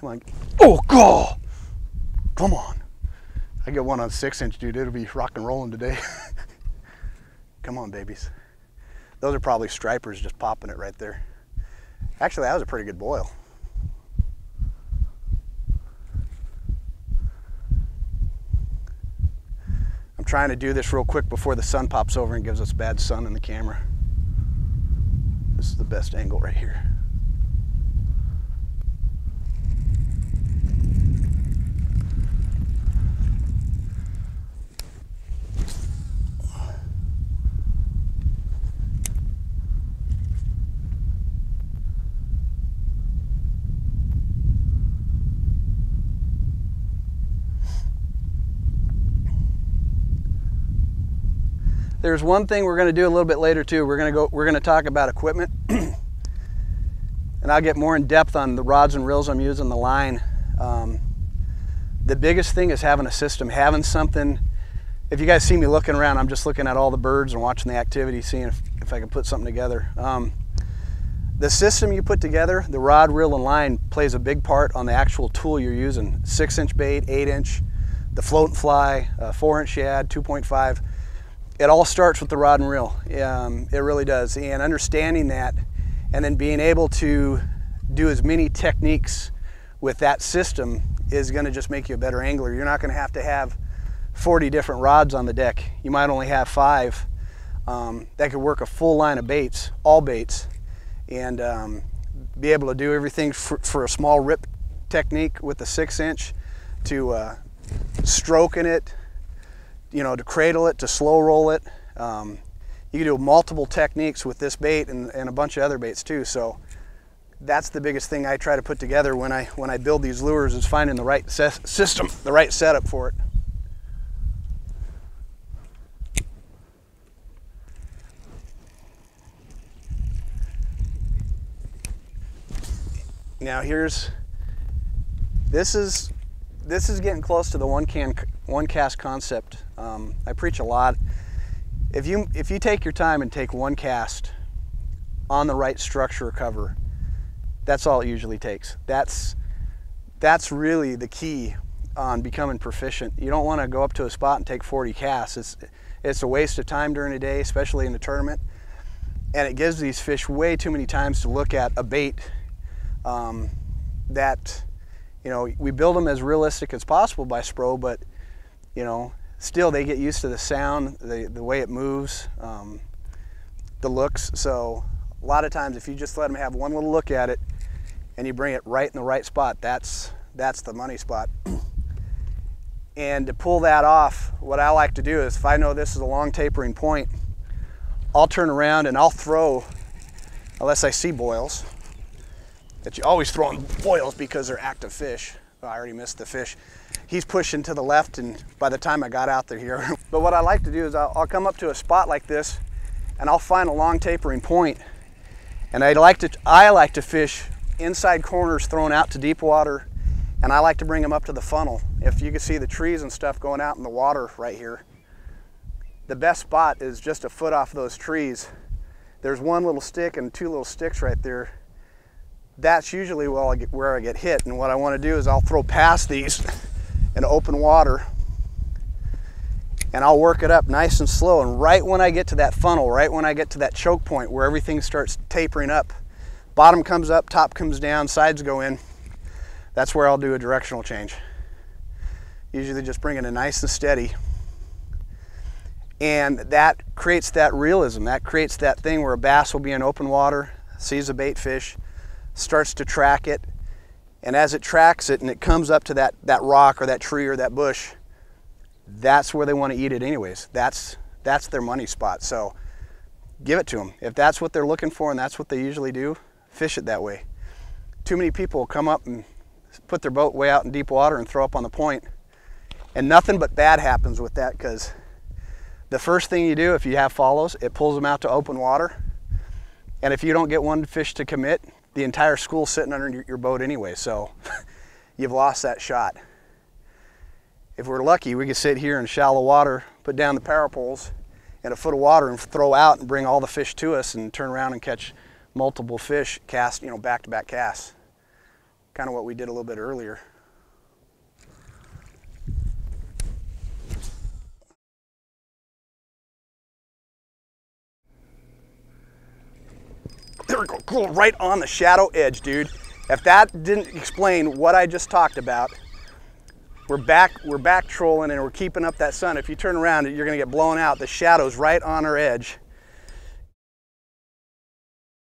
Come on. Oh, God. Come on. I get one on 6-inch, dude. It'll be rock and rolling today. Come on, babies. Those are probably stripers just popping it right there. Actually, that was a pretty good boil. I'm trying to do this real quick before the sun pops over and gives us bad sun in the camera. This is the best angle right here. There's one thing we're going to do a little bit later too. We're going to talk about equipment, and I'll get more in depth on the rods and reels I'm using, the line. The biggest thing is having a system, having something. If you guys see me looking around, I'm just looking at all the birds and watching the activity, seeing if I can put something together. The system you put together, the rod, reel, and line, plays a big part on the actual tool you're using. 6-inch bait, 8-inch, the float and fly, 4-inch shad, 2.5. It all starts with the rod and reel. It really does. And understanding that, and then being able to do as many techniques with that system is going to just make you a better angler. You're not going to have 40 different rods on the deck. You might only have 5 that could work a full line of baits, all baits, and be able to do everything for a small rip technique with the 6-inch to stroking it, you know, to cradle it, to slow roll it. You can do multiple techniques with this bait and a bunch of other baits too. So that's the biggest thing I try to put together when I build these lures, is finding the right system, the right setup for it. Now this is getting close to the one cast concept. I preach a lot. If you take your time and take one cast on the right structure or cover, that's all it usually takes. That's really the key on becoming proficient. You don't want to go up to a spot and take 40 casts. It's a waste of time during the day, especially in the tournament. And it gives these fish way too many times to look at a bait that, you know, we build them as realistic as possible by Spro, but, you know, still they get used to the sound, the way it moves, the looks. So a lot of times if you just let them have one little look at it and you bring it right in the right spot, that's the money spot. And to pull that off, what I like to do is, if I know this is a long tapering point, I'll turn around and I'll throw, unless I see boils, that you always throw in boils because they're active fish. Oh, I already missed the fish. He's pushing to the left, and by the time I got out there here. But what I like to do is I'll come up to a spot like this and I'll find a long tapering point. And I like to fish inside corners thrown out to deep water, and I like to bring them up to the funnel. If you can see the trees and stuff going out in the water right here, the best spot is just a foot off those trees. There's one little stick and 2 little sticks right there. That's usually where I get hit, and what I want to do is I'll throw past these in open water and I'll work it up nice and slow, and right when I get to that funnel, right when I get to that choke point where everything starts tapering up, bottom comes up, top comes down, sides go in, that's where I'll do a directional change. Usually just bring it in nice and steady, and that creates that realism, that creates that thing where a bass will be in open water, sees a bait fish, starts to track it, and as it tracks it and it comes up to that rock or that tree or that bush, that's where they want to eat it anyways. That's their money spot. So give it to them. If that's what they're looking for and that's what they usually do, fish it that way. Too many people come up and put their boat way out in deep water and throw up on the point, and nothing but bad happens with that, because the first thing you do if you have follows, it pulls them out to open water, and if you don't get one fish to commit, the entire school's sitting under your boat anyway, so you've lost that shot. If we're lucky, we could sit here in shallow water, put down the power poles in a foot of water and throw out and bring all the fish to us and turn around and catch multiple fish cast, you know, back-to-back casts. kind of what we did a little bit earlier. There we go, cool, right on the shadow edge, dude. If that didn't explain what I just talked about, we're back trolling and we're keeping up that sun. If you turn around, you're gonna get blown out. The shadow's right on our edge.